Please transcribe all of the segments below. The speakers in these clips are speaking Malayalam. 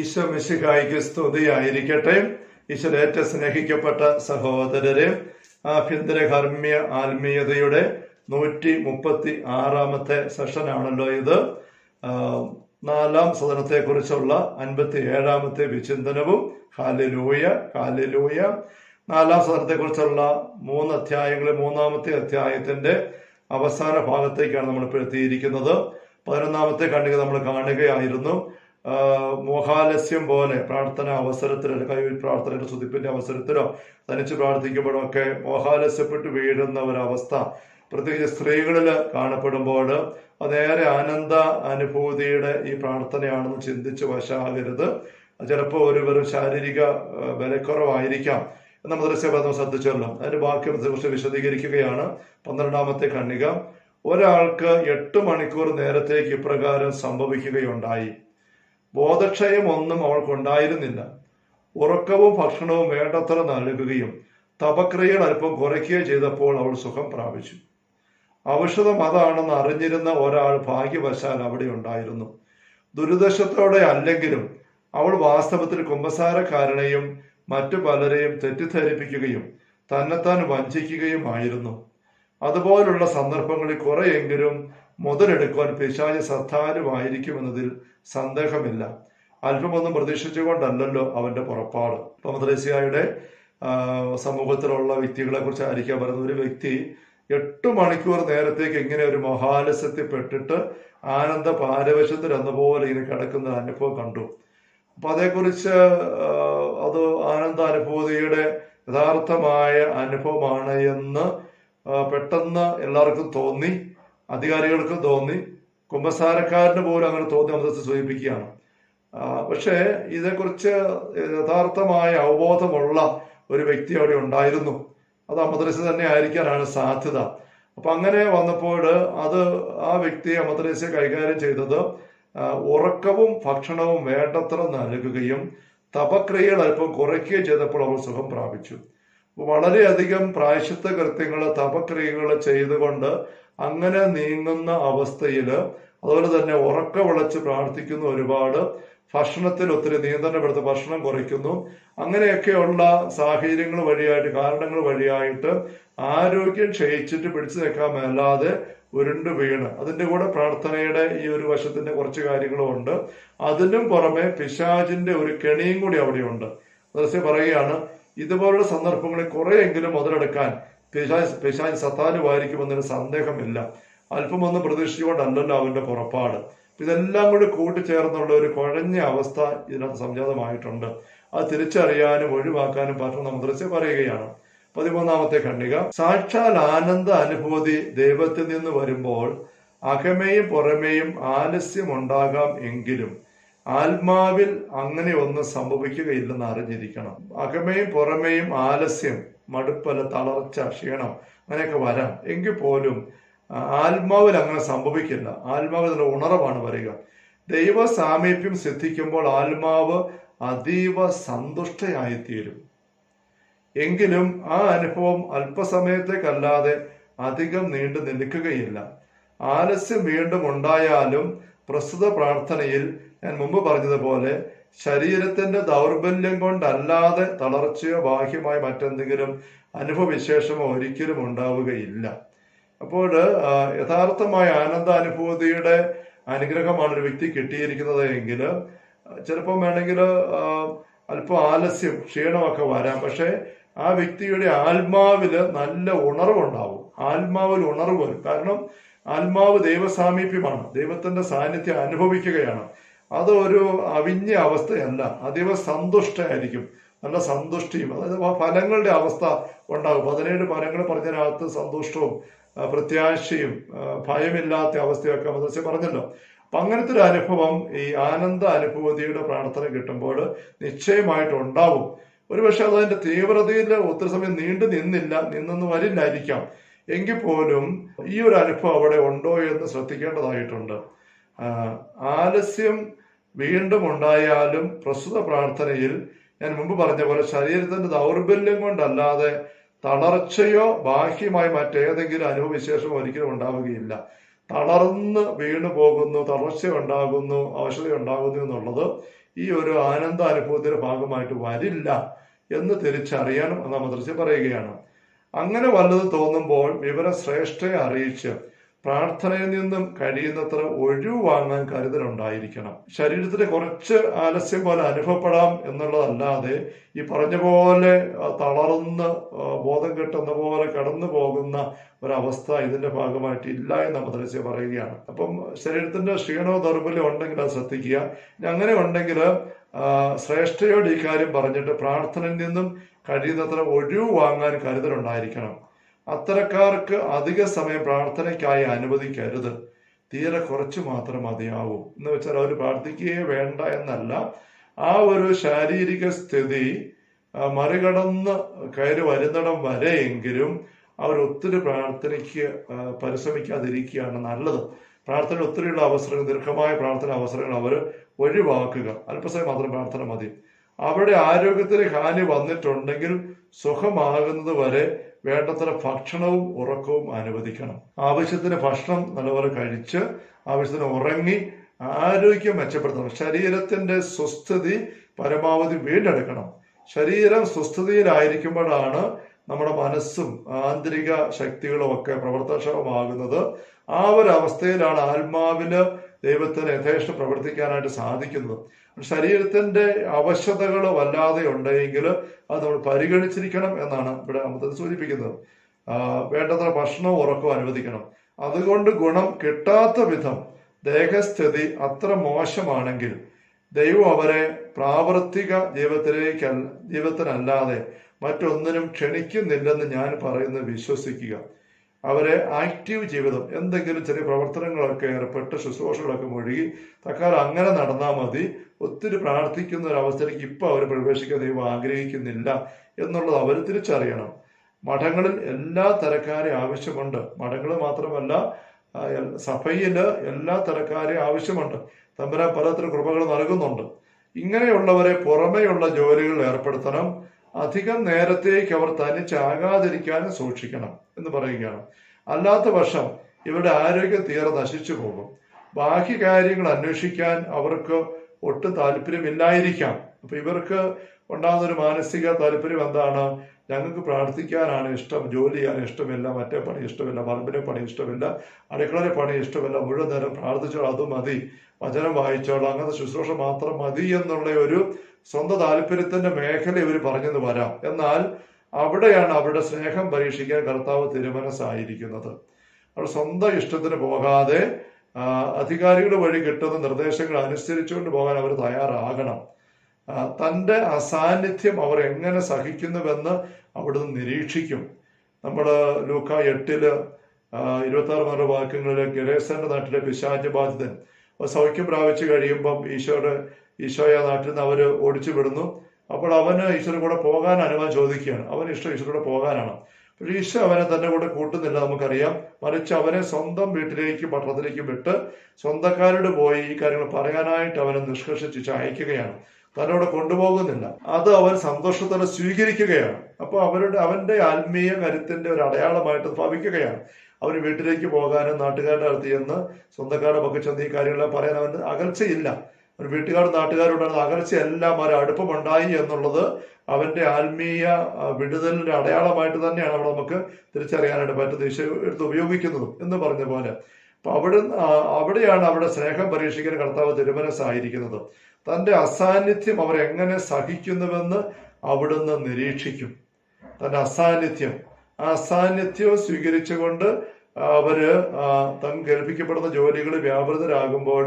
ഈശോ മിശിഹായ്ക്ക് സ്തുതിയായിരിക്കട്ടെ. ഈശോയുടെ ഏറ്റവും സ്നേഹിക്കപ്പെട്ട സഹോദരരെ, ആഭ്യന്തര കർമ്മ്യ ആത്മീയതയുടെ 136 സെഷനാണല്ലോ ഇത്. 4-ാം സദനത്തെ കുറിച്ചുള്ള 57-ാമത്തെ വിചിന്തനവും. Hallelujah hallelujah. 4-ാം സദനത്തെ കുറിച്ചുള്ള 3 അധ്യായങ്ങളിൽ 3-ാമത്തെ അധ്യായത്തിന്റെ അവസാന ഭാഗത്തേക്കാണ് നമ്മൾ ഇപ്പോൾ എത്തിയിരിക്കുന്നത്. 11-ാമത്തെ ഖണ്ഡിക നമ്മൾ കാണുകയായിരുന്നു. മോഹാലസ്യം പോലെ പ്രാർത്ഥന അവസരത്തിലോ, പ്രാർത്ഥനയുടെ സ്തുതിപ്പിന്റെ അവസരത്തിലോ തനിച്ച് പ്രാർത്ഥിക്കുമ്പോഴോ ഒക്കെ മോഹാലസ്യപ്പെട്ട് വീഴുന്ന ഒരവസ്ഥ പ്രത്യേകിച്ച് സ്ത്രീകളിൽ കാണപ്പെടുമ്പോൾ അതേറെ ആനന്ദ അനുഭൂതിയുടെ ഈ പ്രാർത്ഥനയാണെന്ന് ചിന്തിച്ച് വശാകരുത്. ചിലപ്പോൾ ഒരു വെറും ശാരീരിക ബലക്കുറവായിരിക്കാം എന്ന മദ്രസ ശ്രദ്ധിച്ചല്ലോ. അതിന്റെ ബാക്കി കുറിച്ച് വിശദീകരിക്കുകയാണ്. 12-ാമത്തെ ഖണ്ഡിക. ഒരാൾക്ക് 8 മണിക്കൂർ നേരത്തേക്ക് ഇപ്രകാരം സംഭവിക്കുകയുണ്ടായി. ബോധക്ഷയം ഒന്നും അവൾക്കുണ്ടായിരുന്നില്ല. ഉറക്കവും ഭക്ഷണവും വേണ്ടത്ര നൽകുകയും തപക്രിയകൾ അല്പം കുറയ്ക്കുകയും ചെയ്തപ്പോൾ അവൾ സുഖം പ്രാപിച്ചു. ഔഷധം അതാണെന്ന് അറിഞ്ഞിരുന്ന ഒരാൾ ഭാഗ്യവശാൽ അവിടെ ഉണ്ടായിരുന്നു. ദുരിതശത്തോടെ അല്ലെങ്കിലും അവൾ വാസ്തവത്തിൽ കുമ്പസാരക്കാരനെയും മറ്റു പലരെയും തെറ്റിദ്ധരിപ്പിക്കുകയും തന്നെത്താൻ വഞ്ചിക്കുകയുമായിരുന്നു. അതുപോലുള്ള സന്ദർഭങ്ങളിൽ കുറെയെങ്കിലും മുതലെടുക്കുവാൻ പിശാച് ശ്രദ്ധാലുവായിരിക്കുമെന്നതിൽ സന്ദേഹമില്ല. അല്പമൊന്നും പ്രതീക്ഷിച്ചുകൊണ്ടല്ലോ അവന്റെ പുറപ്പാട്. മദ്രസയുടെ സമൂഹത്തിലുള്ള വ്യക്തികളെ കുറിച്ച് ആയിരിക്കാം പറയുന്നത്. ഒരു വ്യക്തി 8 മണിക്കൂർ നേരത്തേക്ക് ഇങ്ങനെ ഒരു മഹാലസ്യത്തിൽ പെട്ടിട്ട് ആനന്ദ പാരവശ്യത്തിൽ എന്നപോലെ ഇങ്ങനെ കിടക്കുന്ന അനുഭവം കണ്ടു. അപ്പൊ അതേക്കുറിച്ച് അത് ആനന്ദ അനുഭൂതിയുടെ യഥാർത്ഥമായ അനുഭവമാണ് എന്ന് പെട്ടെന്ന് എല്ലാവർക്കും തോന്നി, അധികാരികൾക്കും തോന്നി, കുമ്പസാരക്കാരന് പോലും അങ്ങനെ തോന്നി മദ്രസ സൂചിപ്പിക്കുകയാണ്. പക്ഷേ ഇതേക്കുറിച്ച് യഥാർത്ഥമായ അവബോധമുള്ള ഒരു വ്യക്തി അവിടെ ഉണ്ടായിരുന്നു. അത് മദ്രസ തന്നെ ആയിരിക്കാനാണ് സാധ്യത. അപ്പൊ അങ്ങനെ വന്നപ്പോൾ അത് ആ വ്യക്തിയെ മദ്രസ കൈകാര്യം ചെയ്തത് ഉറക്കവും ഭക്ഷണവും വേണ്ടത്ര നൽകുകയും തപക്രിയകൾ അല്പം കുറയ്ക്കുകയും ചെയ്തപ്പോൾ അവൾ സുഖം പ്രാപിച്ചു. വളരെയധികം പ്രായശ്ചിത്ത കൃത്യങ്ങൾ, തപക്രിയകൾ ചെയ്തുകൊണ്ട് അങ്ങനെ നീങ്ങുന്ന അവസ്ഥയിൽ അതുപോലെ തന്നെ ഉറക്ക വിളച്ച് പ്രാർത്ഥിക്കുന്ന ഒരുപാട്, ഭക്ഷണത്തിൽ ഒത്തിരി നിയന്ത്രണപ്പെടുത്തി ഭക്ഷണം കുറയ്ക്കുന്നു, അങ്ങനെയൊക്കെയുള്ള സാഹചര്യങ്ങൾ വഴിയായിട്ട്, കാരണങ്ങൾ വഴിയായിട്ട് ആരോഗ്യം ക്ഷയിച്ചിട്ട് പിടിച്ചു നിൽക്കാൻ മേലാതെ ഉരുണ്ടു വീണ്, അതിന്റെ കൂടെ പ്രാർത്ഥനയുടെ ഈ ഒരു വശത്തിന്റെ കുറച്ച് കാര്യങ്ങളും ഉണ്ട്. അതിനും പുറമെ പിശാചിന്റെ ഒരു കെണിയും കൂടി അവിടെയുണ്ട്. മദ്രസ പറയുകയാണ്, ഇതുപോലുള്ള സന്ദർഭങ്ങളിൽ കുറെയെങ്കിലും മുതലെടുക്കാൻ പിശാച് സത്താനുമായിരിക്കുമെന്നൊരു സന്ദേഹമില്ല. അല്പമൊന്നും പ്രതീക്ഷിച്ചുകൊണ്ടല്ലല്ലോ അവന്റെ പുറപ്പാട്. ഇതെല്ലാം കൂടി കൂട്ടിച്ചേർന്നുള്ള ഒരു കുഴഞ്ഞ അവസ്ഥ ഇതിനകത്ത് സംജാതമായിട്ടുണ്ട്. അത് തിരിച്ചറിയാനും ഒഴിവാക്കാനും പറ്റുന്ന മദ്രസ പറയുകയാണ്. 13-ാമത്തെ ഖണ്ഡിക. സാക്ഷാൽ ആനന്ദ അനുഭൂതി ദൈവത്തിൽ നിന്ന് വരുമ്പോൾ അകമേയും പുറമേയും ആലസ്യം ഉണ്ടാകാം എങ്കിലും ആത്മാവിൽ അങ്ങനെ ഒന്നും സംഭവിക്കുകയില്ലെന്ന് അറിഞ്ഞിരിക്കണം. അകമേയും പുറമേയും ആലസ്യം, മടുപ്പല, തളർച്ച, ക്ഷീണം അങ്ങനെയൊക്കെ വരാം. എങ്കിൽ പോലും ആത്മാവിൽ അങ്ങനെ സംഭവിക്കില്ല. ആത്മാവിൽ നല്ല ഉണർവാണ് വരിക. ദൈവ സാമീപ്യം സിദ്ധിക്കുമ്പോൾ ആത്മാവ് അതീവ സന്തുഷ്ടയായിത്തീരും. എങ്കിലും ആ അനുഭവം അല്പസമയത്തേക്കല്ലാതെ അധികം നീണ്ടു നിൽക്കുകയില്ല. ആലസ്യം വീണ്ടും ഉണ്ടായാലും പ്രസ്തുത പ്രാർത്ഥനയിൽ ഞാൻ മുമ്പ് പറഞ്ഞതുപോലെ ശരീരത്തിന്റെ ദൗർബല്യം കൊണ്ടല്ലാതെ തളർച്ചയോ ബാഹ്യമായ മറ്റെന്തെങ്കിലും അനുഭവവിശേഷമോ ഒരിക്കലും ഉണ്ടാവുകയില്ല. അപ്പോൾ യഥാർത്ഥമായ ആനന്ദാനുഭൂതിയുടെ അനുഗ്രഹമാണ് ഒരു വ്യക്തി കിട്ടിയിരിക്കുന്നത് എങ്കിൽ ചിലപ്പം വേണമെങ്കിൽ അല്പം ആലസ്യം, ക്ഷീണമൊക്കെ വരാം. പക്ഷെ ആ വ്യക്തിയുടെ ആത്മാവില് നല്ല ഉണർവുണ്ടാവും. ആത്മാവിൽ ഉണർവ് വരും. കാരണം ആത്മാവ് ദൈവസാമീപ്യമാണ്, ദൈവത്തിന്റെ സാന്നിധ്യം അനുഭവിക്കുകയാണ്. അത് ഒരു അവിഞ്ഞ അവസ്ഥയല്ല, അതീവ സന്തുഷ്ടയായിരിക്കും, നല്ല സന്തുഷ്ടിയും. അതായത് ഫലങ്ങളുടെ അവസ്ഥ ഉണ്ടാകും. 17 ഫലങ്ങൾ പറഞ്ഞതിനകത്ത് സന്തോഷവും പ്രത്യാശയും ഭയമില്ലാത്ത അവസ്ഥയൊക്കെ മദ്രസ പറഞ്ഞല്ലോ. അപ്പൊ അങ്ങനത്തെ ഒരു അനുഭവം ഈ ആനന്ദ അനുഭൂതിയുടെ പ്രാർത്ഥന കിട്ടുമ്പോൾ നിശ്ചയമായിട്ട് ഉണ്ടാവും. ഒരുപക്ഷെ അതിന്റെ തീവ്രതയിൽ ഒത്തിരി സമയം നിന്നെന്ന് വരില്ലായിരിക്കാം. എങ്കിൽ പോലും ഈ ഒരു അനുഭവം അവിടെ ഉണ്ടോ എന്ന് ശ്രദ്ധിക്കേണ്ടതായിട്ടുണ്ട്. ആലസ്യം വീണ്ടും ഉണ്ടായാലും പ്രസ്തുത പ്രാർത്ഥനയിൽ ഞാൻ മുമ്പ് പറഞ്ഞ പോലെ ശരീരത്തിന്റെ ദൗർബല്യം കൊണ്ടല്ലാതെ തളർച്ചയോ ബാഹ്യമായി മറ്റേതെങ്കിലും അനുഭവവിശേഷമോ ഒരിക്കലും ഉണ്ടാവുകയില്ല. തളർന്ന് വീണു പോകുന്നു, തളർച്ച ഉണ്ടാകുന്നു, അവശത ഉണ്ടാകുന്നു എന്നുള്ളത് ഈ ഒരു ആനന്ദാനുഭവത്തിന്റെ ഭാഗമായിട്ട് വരില്ല എന്ന് തിരിച്ചറിയണം എന്ന് മദ്രസ പറയുകയാണ്. അങ്ങനെ വല്ലത് തോന്നുമ്പോൾ വിവരം ശ്രേഷ്ഠയെ അറിയിച്ച് പ്രാർത്ഥനയിൽ നിന്നും കഴിയുന്നത്ര ഒഴിവാങ്ങാൻ കരുതലുണ്ടായിരിക്കണം. ശരീരത്തിന് കുറച്ച് ആലസ്യം പോലെ അനുഭവപ്പെടാം എന്നുള്ളതല്ലാതെ ഈ പറഞ്ഞ പോലെ തളർന്ന് ബോധം കെട്ടുന്ന പോലെ കടന്നു പോകുന്ന ഒരവസ്ഥ ഇതിന്റെ ഭാഗമായിട്ട് ഇല്ല എന്ന് മദ്രസ പറയുകയാണ്. അപ്പം ശരീരത്തിന്റെ ക്ഷീണോ ദൗർബല്യം ഉണ്ടെങ്കിൽ അത് ശ്രദ്ധിക്കുക. അങ്ങനെ ഉണ്ടെങ്കിൽ ശ്രേഷ്ഠയോട് ഈ കാര്യം പറഞ്ഞിട്ട് പ്രാർത്ഥനയിൽ നിന്നും കഴിയുന്നത്ര ഒഴിവാങ്ങാൻ കരുതലുണ്ടായിരിക്കണം. അത്തരക്കാർക്ക് അധിക സമയം പ്രാർത്ഥനയ്ക്കായി അനുവദിക്കരുത്. തീരെ കുറച്ച് മാത്രം മതിയാവും. എന്ന് വെച്ചാൽ അവർ പ്രാർത്ഥിക്കുകയേ വേണ്ട എന്നല്ല, ആ ഒരു ശാരീരിക സ്ഥിതി മറികടന്ന് കയറി വരുന്നിടം വരെയെങ്കിലും അവർ ഒത്തിരി പ്രാർത്ഥനയ്ക്ക് പരിശ്രമിക്കാതിരിക്കുകയാണ് നല്ലത്. പ്രാർത്ഥന ഒത്തിരിയുള്ള അവസരങ്ങൾ, ദീർഘമായ പ്രാർത്ഥന അവസരങ്ങൾ അവർ ഒഴിവാക്കുക. അല്പസമയം മാത്രം പ്രാർത്ഥന മതി. അവരുടെ ആരോഗ്യത്തിന് ഹാനി വന്നിട്ടുണ്ടെങ്കിൽ സുഖമാകുന്നത് വരെ വേണ്ടത്ര ഭക്ഷണവും ഉറക്കവും അനുവദിക്കണം. ആവശ്യത്തിന് ഭക്ഷണം നല്ലപോലെ കഴിച്ച് ആവശ്യത്തിന് ഉറങ്ങി ആരോഗ്യം മെച്ചപ്പെടുത്തണം. ശരീരത്തിന്റെ സ്വസ്ഥിതി പരമാവധി വീണ്ടെടുക്കണം. ശരീരം സ്വസ്ഥതയിലായിരിക്കുമ്പോഴാണ് നമ്മുടെ മനസ്സും ആന്തരിക ശക്തികളും ഒക്കെ പ്രവർത്തനക്ഷമമാകുന്നത്. ആ ഒരു അവസ്ഥയിലാണ് ആത്മാവിന് ദൈവത്തിന് യഥേഷ്ടം പ്രവർത്തിക്കാനായിട്ട് സാധിക്കുന്നത്. ശരീരത്തിന്റെ അവശതകൾ വല്ലാതെ ഉണ്ടെങ്കിൽ അത് നമ്മൾ പരിഗണിച്ചിരിക്കണം എന്നാണ് ഇവിടെ നമ്മൾ സൂചിപ്പിക്കുന്നത്. വേണ്ടത്ര ഭക്ഷണവും ഉറക്കവും അനുവദിക്കണം. അതുകൊണ്ട് ഗുണം കിട്ടാത്ത വിധം ദേഹസ്ഥിതി അത്ര മോശമാണെങ്കിൽ ദൈവം അവരെ പ്രാവർത്തിക ജീവിതത്തിനല്ലാതെ മറ്റൊന്നിനും ക്ഷണിക്കുന്നില്ലെന്ന് ഞാൻ പറയുന്നത് വിശ്വസിക്കുക. അവരെ ആക്റ്റീവ് ജീവിതം, എന്തെങ്കിലും ചെറിയ പ്രവർത്തനങ്ങളൊക്കെ ഏർപ്പെട്ട് ശുശ്രൂഷകളൊക്കെ മുഴുകി തൽക്കാലം അങ്ങനെ നടന്നാൽ മതി. ഒത്തിരി പ്രാർത്ഥിക്കുന്ന ഒരു അവസ്ഥയിലേക്ക് ഇപ്പൊ അവർ പ്രവേശിക്കാൻ ദൈവം ആഗ്രഹിക്കുന്നില്ല എന്നുള്ളത് അവർ തിരിച്ചറിയണം. മഠങ്ങളിൽ എല്ലാ തരക്കാരെ ആവശ്യമുണ്ട്. മഠങ്ങൾ മാത്രമല്ല, സഭയില് എല്ലാ തരക്കാരെ ആവശ്യമുണ്ട്. തമ്പുരാൻ പലതരം കൃപകൾ നൽകുന്നുണ്ട്. ഇങ്ങനെയുള്ളവരെ പുറമെയുള്ള ജോലികൾ ഏർപ്പെടുത്തണം. അധികം നേരത്തേക്ക് അവർ തനിച്ചാകാതിരിക്കാനും സൂക്ഷിക്കണം എന്ന് പറയുകയാണ്. അല്ലാത്ത പക്ഷം ഇവരുടെ ആരോഗ്യം തീരെ നശിച്ചു പോകും. ബാക്കി കാര്യങ്ങൾ അന്വേഷിക്കാൻ അവർക്ക് ഒട്ടും താല്പര്യമില്ലായിരിക്കാം. അപ്പൊ ഇവർക്ക് ഉണ്ടാകുന്ന ഒരു മാനസിക താല്പര്യം എന്താണ്? ഞങ്ങൾക്ക് പ്രാർത്ഥിക്കാനാണ് ഇഷ്ടം, ജോലി ചെയ്യാൻ ഇഷ്ടമില്ല, മറ്റേ പണി ഇഷ്ടമില്ല, പറമ്പിലെ പണി ഇഷ്ടമില്ല, അടുക്കളയിലെ പണി ഇഷ്ടമില്ല, മുഴുവൻ നേരം പ്രാർത്ഥിച്ചോളാം, അത് മതി, വചനം വായിച്ചോളാം, അങ്ങനത്തെ ശുശ്രൂഷ മാത്രം മതി എന്നുള്ള ഒരു സ്വന്തം താല്പര്യത്തിന്റെ മേഖല ഇവർ പറഞ്ഞെന്ന് വരാം. എന്നാൽ അവിടെയാണ് അവരുടെ സ്നേഹം പരീക്ഷിക്കാൻ കർത്താവ് തിരുമനസ്സായിരിക്കുന്നത്. അവർ സ്വന്തം ഇഷ്ടത്തിന് പോകാതെ അധികാരികൾ വഴി കിട്ടുന്ന നിർദ്ദേശങ്ങൾ അനുസരിച്ചുകൊണ്ട് പോകാൻ അവർ തയ്യാറാകണം. തൻ്റെ അസാന്നിധ്യം അവർ എങ്ങനെ സഹിക്കുന്നുവെന്ന് അവിടുന്ന് നിരീക്ഷിക്കും. നമ്മൾ ലൂക്ക 8:26 വാക്യങ്ങളിൽ ഗെരേസന്റെ നാട്ടിലെ പിശാച് ബാധിതൻ സൗഖ്യം പ്രാപിച്ചു കഴിയുമ്പം ഈശോയെ നാട്ടിൽ നിന്ന് അവര് ഓടിച്ചു വിടുന്നു. അപ്പോൾ അവന് ഈശോയുടെ കൂടെ പോകാൻ അനുവാദം ചോദിക്കുകയാണ്. അവന് ഇഷ്ടം ഈശോയുടെ പോകാനാണ്. പക്ഷെ ഈശോ അവനെ തന്നെ കൂടെ കൂട്ടുന്നില്ല, നമുക്കറിയാം. മറിച്ച് അവനെ സ്വന്തം വീട്ടിലേക്ക് പട്ടണത്തിലേക്ക് വിട്ട് സ്വന്തക്കാരോട് പോയി ഈ കാര്യങ്ങൾ പറയാനായിട്ട് അവനെ നിഷ്കർഷിച്ച് അയക്കുകയാണ്. തന്നോട് കൊണ്ടുപോകുന്നില്ല. അത് അവൻ സന്തോഷത്തോടെ സ്വീകരിക്കുകയാണ്. അപ്പൊ അവന്റെ ആത്മീയ കരുത്തിന്റെ ഒരു അടയാളമായിട്ട് ഭവിക്കുകയാണ്. അവന് വീട്ടിലേക്ക് പോകാനും നാട്ടുകാരുടെ അടുത്ത് ചെന്ന് സ്വന്തക്കാരുടെ പക്കെ ചെന്ന് ഈ കാര്യങ്ങളെ പറയാൻ അവന് അകൽച്ചയില്ല. ഒരു വീട്ടുകാരും നാട്ടുകാരോടാണ് അകൽച്ചയെല്ലാം ഒരു അടുപ്പമുണ്ടായി എന്നുള്ളത് അവന്റെ ആത്മീയ വിടുതലിന്റെ അടയാളമായിട്ട് തന്നെയാണ് അവിടെ നമുക്ക് തിരിച്ചറിയാനായിട്ട് പറ്റുന്നത്. ഈശോ എടുത്ത് ഉപയോഗിക്കുന്നതും എന്ന് പറഞ്ഞ പോലെ. അപ്പൊ അവിടെയാണ് അവിടെ സ്നേഹം പരീക്ഷിക്കാൻ കർത്താവ് തിരുമനസ്സായിരിക്കുന്നത്. തന്റെ അസാന്നിധ്യം അവർ എങ്ങനെ സഹിക്കുന്നുവെന്ന് അവിടുന്ന് നിരീക്ഷിക്കും. തന്റെ അസാന്നിധ്യവും സ്വീകരിച്ചുകൊണ്ട് അവര് കേൾപ്പിക്കപ്പെടുന്ന ജോലികളിൽ വ്യാപൃതരാകുമ്പോൾ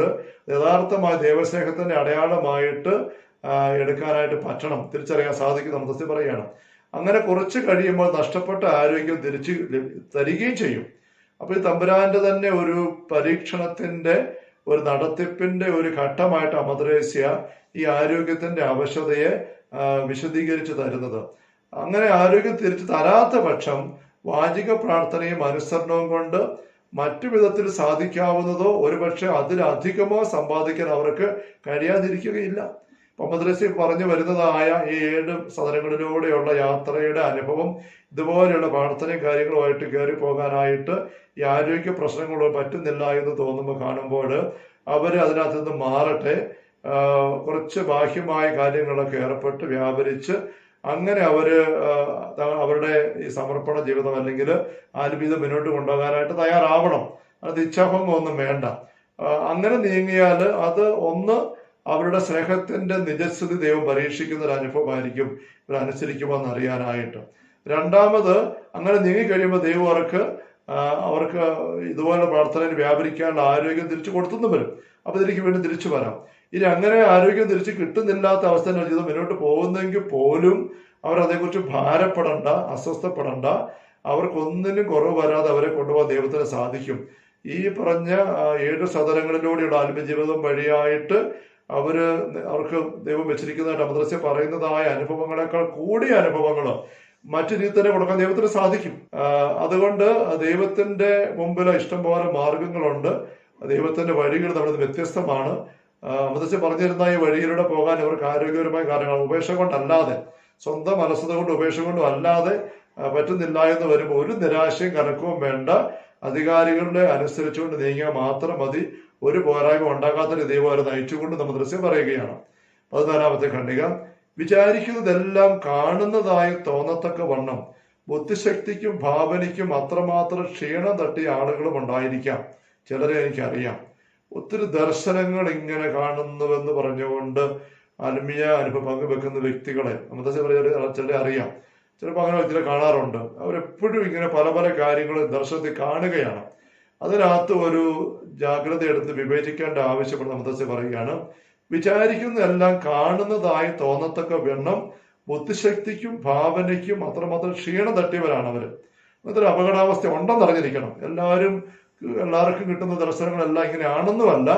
യഥാർത്ഥമായ ദൈവസ്നേഹത്തിന്റെ അടയാളമായിട്ട് എടുക്കാനായിട്ട് പറ്റണം, തിരിച്ചറിയാൻ സാധിക്കും. നമ്മൾ പറയുകയാണ്. അങ്ങനെ കുറച്ച് കഴിയുമ്പോൾ നഷ്ടപ്പെട്ട ആരോഗ്യം തിരിച്ചു തരികയും ചെയ്യും. അപ്പൊ ഈ തമ്പുരാന്റെ തന്നെ ഒരു പരീക്ഷണത്തിന്റെ ഒരു നടത്തിപ്പിന്റെ ഒരു ഘട്ടമായിട്ട് അമദ്രേസ്യ ഈ ആരോഗ്യത്തിന്റെ അവശതയെ വിശദീകരിച്ച് തരുന്നത്. അങ്ങനെ ആരോഗ്യം തിരിച്ചു തരാത്ത പക്ഷം വാചിക പ്രാർത്ഥനയും അനുസരണവും കൊണ്ട് മറ്റു വിധത്തിൽ സാധിക്കാവുന്നതോ ഒരുപക്ഷെ അതിലധികമോ സമ്പാദിക്കാൻ അവർക്ക് കഴിയാതിരിക്കുകയില്ല. മദ്രസ പറഞ്ഞു വരുന്നതായ ഈ 7 സദനങ്ങളിലൂടെയുള്ള യാത്രയുടെ അനുഭവം ഇതുപോലെയുള്ള പ്രാർത്ഥനയും കാര്യങ്ങളുമായിട്ട് കയറി പോകാനായിട്ട് ഈ ആരോഗ്യ പ്രശ്നങ്ങൾ പറ്റുന്നില്ല എന്ന് തോന്നുമ്പോൾ കാണുമ്പോൾ അവർ അതിനകത്ത് നിന്ന് മാറട്ടെ, കുറച്ച് ബാഹ്യമായ കാര്യങ്ങളൊക്കെ ഏർപ്പെട്ട് വ്യാപരിച്ച് അങ്ങനെ അവരുടെ ഈ സമർപ്പണ ജീവിതം അല്ലെങ്കിൽ ആത്മീയത മുന്നോട്ട് കൊണ്ടുപോകാനായിട്ട് തയ്യാറാവണം. അത് ഇച്ഛാഭംഗം ഒന്നും വേണ്ട. അങ്ങനെ നീങ്ങിയാൽ അത് അവരുടെ സ്നേഹത്തിന്റെ നിജസ്ഥിതി ദൈവം പരീക്ഷിക്കുന്ന ഒരു അനുഭവമായിരിക്കും ഇവരനുസരിക്കുമെന്ന് അറിയാനായിട്ട്. രണ്ടാമത് അങ്ങനെ നീങ്ങിക്കഴിയുമ്പോൾ ദൈവം അവർക്ക് ഇതുപോലെ പ്രാർത്ഥനയിൽ വ്യാപരിക്കാനുള്ള ആരോഗ്യം തിരിച്ചു കൊടുത്തെന്ന് വരും. അപ്പൊ ഇതിലേക്ക് വീണ്ടും തിരിച്ചു വരാം. ഇനി അങ്ങനെ ആരോഗ്യം തിരിച്ച് കിട്ടുന്നില്ലാത്ത അവസ്ഥ ജീവിതം മുന്നോട്ട് പോകുന്നെങ്കിൽ പോലും അവർ അതേക്കുറിച്ച് ഭാരപ്പെടണ്ട, അസ്വസ്ഥപ്പെടണ്ട. അവർക്കൊന്നിനും കുറവ് വരാതെ അവരെ കൊണ്ടുപോകാൻ ദൈവത്തിന് സാധിക്കും. ഈ പറഞ്ഞ 7 സദനങ്ങളിലൂടെയുള്ള ആത്മജീവിതം വഴിയായിട്ട് അവർക്ക് ദൈവം വെച്ചിരിക്കുന്നതായിട്ട് മദ്രസ പറയുന്നതായ അനുഭവങ്ങളെക്കാൾ കൂടിയ അനുഭവങ്ങൾ മറ്റു രീതി തന്നെ കൊടുക്കാൻ ദൈവത്തിന് സാധിക്കും. അതുകൊണ്ട് ദൈവത്തിന്റെ മുമ്പിൽ ഇഷ്ടംപോലെ മാർഗങ്ങളുണ്ട്. ദൈവത്തിന്റെ വഴികൾ നമ്മുടെ വ്യത്യസ്തമാണ്. മദ്രസ പറഞ്ഞിരുന്ന ഈ വഴിയിലൂടെ പോകാൻ ഇവർക്ക് ആരോഗ്യപരമായ കാരണങ്ങൾ ഉപേക്ഷ കൊണ്ടല്ലാതെ, സ്വന്തം അലസത കൊണ്ട് ഉപേക്ഷ കൊണ്ടും അല്ലാതെ പറ്റുന്നില്ല എന്ന് വരുമ്പോൾ ഒരു നിരാശയും കണക്കവും വേണ്ട. അധികാരികളുടെ അനുസരിച്ചുകൊണ്ട് നീങ്ങിയാൽ മാത്രം മതി. ഒരു പോരായ്മ ഉണ്ടാകാത്ത ദൈവം അവരെ നയിച്ചുകൊണ്ട് നമ്മൾ ദൃശ്യം പറയുകയാണ്. 14-ാമത്തെ ഖണ്ഡിക, വിചാരിക്കുന്നതെല്ലാം കാണുന്നതായി തോന്നത്തക്ക വണ്ണം ബുദ്ധിശക്തിക്കും ഭാവനയ്ക്കും അത്രമാത്രം ക്ഷീണം തട്ടിയ ആളുകളും ഉണ്ടായിരിക്കാം. ചിലരെ എനിക്കറിയാം. ഒത്തിരി ദർശനങ്ങൾ ഇങ്ങനെ കാണുന്നുവെന്ന് പറഞ്ഞുകൊണ്ട് ആത്മീയ അനുഭവം പങ്കുവെക്കുന്ന വ്യക്തികളെ നമുക്ക് ചിലരെ അറിയാം. ചിലപ്പോൾ അങ്ങനെ വ്യക്തികളെ കാണാറുണ്ട്. അവരെപ്പോഴും ഇങ്ങനെ പല പല കാര്യങ്ങൾ ദർശനത്തിൽ കാണുകയാണ്. അതിനകത്ത് ഒരു ജാഗ്രത എടുത്ത് വിവേചിക്കേണ്ട ആവശ്യപ്പെട്ട് നമുക്ക് പറയുകയാണ്. വിചാരിക്കുന്നതെല്ലാം കാണുന്നതായി തോന്നത്തക്ക വണ്ണം ബുദ്ധിശക്തിക്കും ഭാവനയ്ക്കും അത്രമാത്രം ക്ഷീണം തട്ടിയവരാണ് അവര്. അങ്ങനത്തെ ഒരു അപകടാവസ്ഥ ഉണ്ടെന്നറിഞ്ഞിരിക്കണം. എല്ലാവർക്കും കിട്ടുന്ന ദർശനങ്ങളെല്ലാം ഇങ്ങനെയാണെന്നുമല്ല,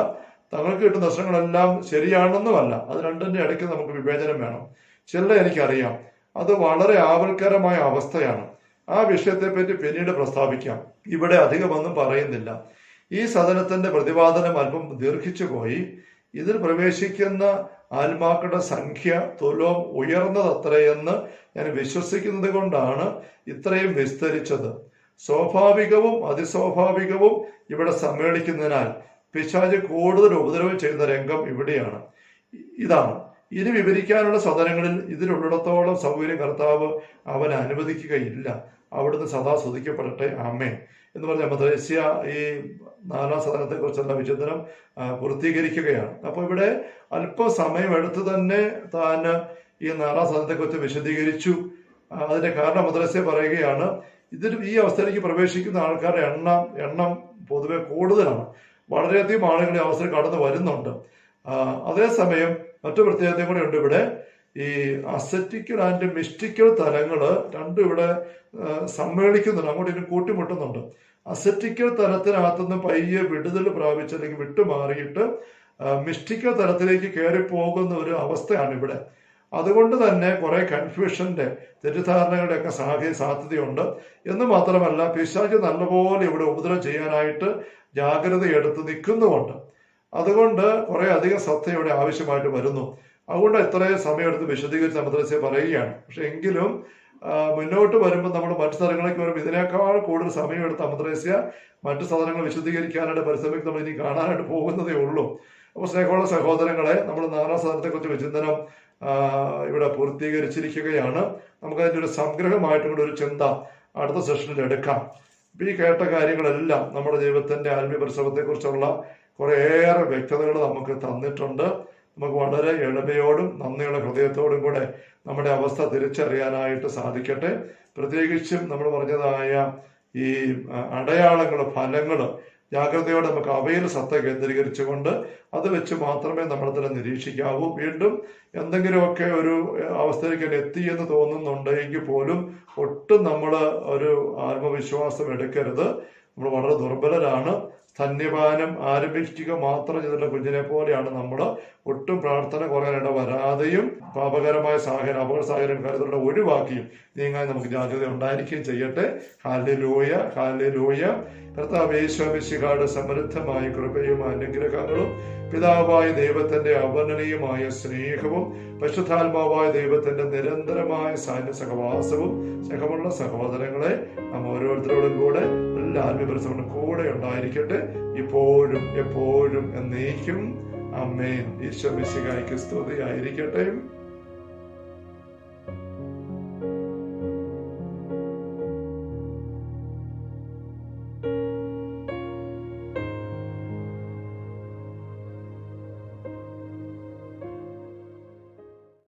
തങ്ങൾക്ക് കിട്ടുന്ന ദർശനങ്ങളെല്ലാം ശരിയാണെന്നുമല്ല. അത് രണ്ടിന്റെ ഇടയ്ക്ക് നമുക്ക് വിവേചനം വേണം. ചില എനിക്കറിയാം, അത് വളരെ ആവൽക്കരമായ അവസ്ഥയാണ്. ആ വിഷയത്തെ പറ്റി പിന്നീട് പ്രസ്താവിക്കാം. ഇവിടെ അധികമൊന്നും പറയുന്നില്ല. ഈ സദനത്തിന്റെ പ്രതിപാദനം അല്പം ദീർഘിച്ചു പോയി. ഇതിൽ പ്രവേശിക്കുന്ന ആത്മാക്കളുടെ സംഖ്യ തുലോം ഉയർന്നതത്രയെന്ന് ഞാൻ വിശ്വസിക്കുന്നത് കൊണ്ടാണ് ഇത്രയും വിസ്തരിച്ചത്. സ്വാഭാവികവും അതിസ്വാഭാവികവും ഇവിടെ സമ്മേളിക്കുന്നതിനാൽ പിശാച് കൂടുതൽ ഉപദ്രവം ചെയ്യുന്ന രംഗം ഇവിടെയാണ്. ഇതാണ് ഇനി വിവരിക്കാനുള്ള സദനങ്ങളിൽ ഇതിലുള്ളിടത്തോളം സൗകര്യം കർത്താവ് അവൻ അനുവദിക്കുകയില്ല. അവിടുന്ന് സദാ സ്തുതിക്കപ്പെടട്ടെ, ആമേൻ എന്ന് പറഞ്ഞ മദ്രസ്യ ഈ 4-ാം സദനത്തെ കുറിച്ചുള്ള വിചിന്തനം പൂർത്തീകരിക്കുകയാണ്. അപ്പൊ ഇവിടെ അല്പസമയം എടുത്ത് തന്നെ താൻ ഈ 4-ാം സദനത്തെ കുറിച്ച് വിശദീകരിച്ചു. അതിന്റെ കാരണം മദ്രസ്യ പറയുകയാണ്, ഈ അവസ്ഥയിലേക്ക് പ്രവേശിക്കുന്ന ആൾക്കാരുടെ എണ്ണം പൊതുവെ കൂടുതലാണ്. വളരെയധികം ആളുകൾ ഈ അവസ്ഥയിൽ കടന്നു വരുന്നുണ്ട്. അതേസമയം മറ്റു പ്രത്യേകതയും കൂടെ ഉണ്ട്. ഇവിടെ ഈ അസറ്റിക്കൽ ആൻഡ് മിസ്റ്റിക്കൽ തലങ്ങൾ രണ്ടും ഇവിടെ സമ്മേളിക്കുന്നുണ്ട്, അങ്ങോട്ട് ഇതിന് കൂട്ടിമുട്ടുന്നുണ്ട്. അസറ്റിക്കൽ തലത്തിനകത്തുനിന്ന് പയ്യെ വിടുതൽ പ്രാപിച്ച് അല്ലെങ്കിൽ വിട്ടുമാറിയിട്ട് മിസ്റ്റിക്കൽ തലത്തിലേക്ക് കയറി പോകുന്ന ഒരു അവസ്ഥയാണ് ഇവിടെ. അതുകൊണ്ട് തന്നെ കുറെ കൺഫ്യൂഷന്റെ തെറ്റിദ്ധാരണകളുടെ ഒക്കെ സാധ്യതയുണ്ട്. എന്ന് മാത്രമല്ല പിശാച് നല്ലപോലെ ഇവിടെ ഉപദ്രവം ചെയ്യാനായിട്ട് ജാഗ്രത എടുത്ത് നിൽക്കുന്നുമുണ്ട്. അതുകൊണ്ട് കുറെ അധികം ശ്രദ്ധ ഇവിടെ ആവശ്യമായിട്ട് വരുന്നു. അതുകൊണ്ട് ഇത്രയും സമയം എടുത്ത് വിശദീകരിച്ച് മദ്രസ പറയുകയാണ്. പക്ഷെ എങ്കിലും മുന്നോട്ട് വരുമ്പോൾ നമ്മൾ മറ്റു സ്ഥലങ്ങളിലേക്ക് വരുമ്പോൾ ഇതിനേക്കാൾ കൂടുതൽ സമയം എടുത്ത മദ്രസ മറ്റു സാധനങ്ങൾ വിശദീകരിക്കാനായിട്ട് പരിശ്രമിക്കും നമ്മൾ ഇനി കാണാനായിട്ട് പോകുന്നതേ ഉള്ളൂ. അപ്പോൾ സ്നേഹമുള്ള സഹോദരങ്ങളെ, നമ്മൾ 4-ാം സദനത്തെക്കുറിച്ച് വിചിന്തനം ഇവിടെ പൂർത്തീകരിച്ചിരിക്കുകയാണ്. നമുക്കതിൻ്റെ ഒരു സംഗ്രഹമായിട്ടും കൂടെ ഒരു ചിന്ത അടുത്ത സെഷനിൽ എടുക്കാം. ഈ കേട്ട കാര്യങ്ങളെല്ലാം നമ്മുടെ ജീവിതത്തിന്റെ ആത്മീയ പരിശ്രമത്തെക്കുറിച്ചുള്ള കുറേയേറെ വ്യക്തതകൾ നമുക്ക് തന്നിട്ടുണ്ട്. നമുക്ക് വളരെ എളിമയോടും നന്ദിയുള്ള ഹൃദയത്തോടും കൂടെ നമ്മുടെ അവസ്ഥ തിരിച്ചറിയാനായിട്ട് സാധിക്കട്ടെ. പ്രത്യേകിച്ചും നമ്മൾ പറഞ്ഞതായ ഈ അടയാളങ്ങൾ, ഫലങ്ങൾ ജാഗ്രതയോടെ നമുക്ക് അവയിൽ ശ്രദ്ധ കേന്ദ്രീകരിച്ചുകൊണ്ട് അത് വെച്ച് മാത്രമേ നമ്മൾ തന്നെ നിരീക്ഷിക്കാവൂ. വീണ്ടും എന്തെങ്കിലുമൊക്കെ ഒരു അവസ്ഥയിലേക്ക് എത്തി എന്ന് തോന്നുന്നുണ്ടെങ്കിൽ പോലും ഒട്ടും നമ്മൾ ഒരു ആത്മവിശ്വാസം എടുക്കരുത്. നമ്മൾ വളരെ ദുർബലരാണ്. സ്തന്യപാനം ആരംഭിക്കുക മാത്രം ചെയ്തിട്ടുള്ള കുഞ്ഞിനെ പോലെയാണ് നമ്മൾ. ഒട്ടും പ്രാർത്ഥന കുറയാനിട വരാതെയും പാപകരമായ സാഹചര്യം, അപകട സാഹചര്യം കാര്യത്തിലൂടെ ഒഴിവാക്കിയും നീങ്ങാൻ നമുക്ക് ജാഗ്രത ഉണ്ടായിരിക്കുകയും ചെയ്യട്ടെ. Hallelujah, hallelujah. കർത്താവേ യേശു മിശിഹായുടെ സമൃദ്ധമായ കൃപയും അനുഗ്രഹങ്ങളും പിതാവായ ദൈവത്തിന്റെ അവർണ്ണനീയമായ സ്നേഹവും പരിശുദ്ധാത്മാവായ ദൈവത്തിന്റെ നിരന്തരമായ സാന്നിധ്യ സഹവാസവും സ്നേഹമുള്ള സഹോദരങ്ങളെ നാം ഓരോരുത്തരോടും കൂടെ എല്ലാ ആത്മീയപരിസരങ്ങളും കൂടെ ഉണ്ടായിരിക്കട്ടെ, ഇപ്പോഴും എപ്പോഴും എന്നേക്കും. ആമേൻ. ഈശോ മിശിഹായ്ക്ക് സ്തുതിയായിരിക്കട്ടെ.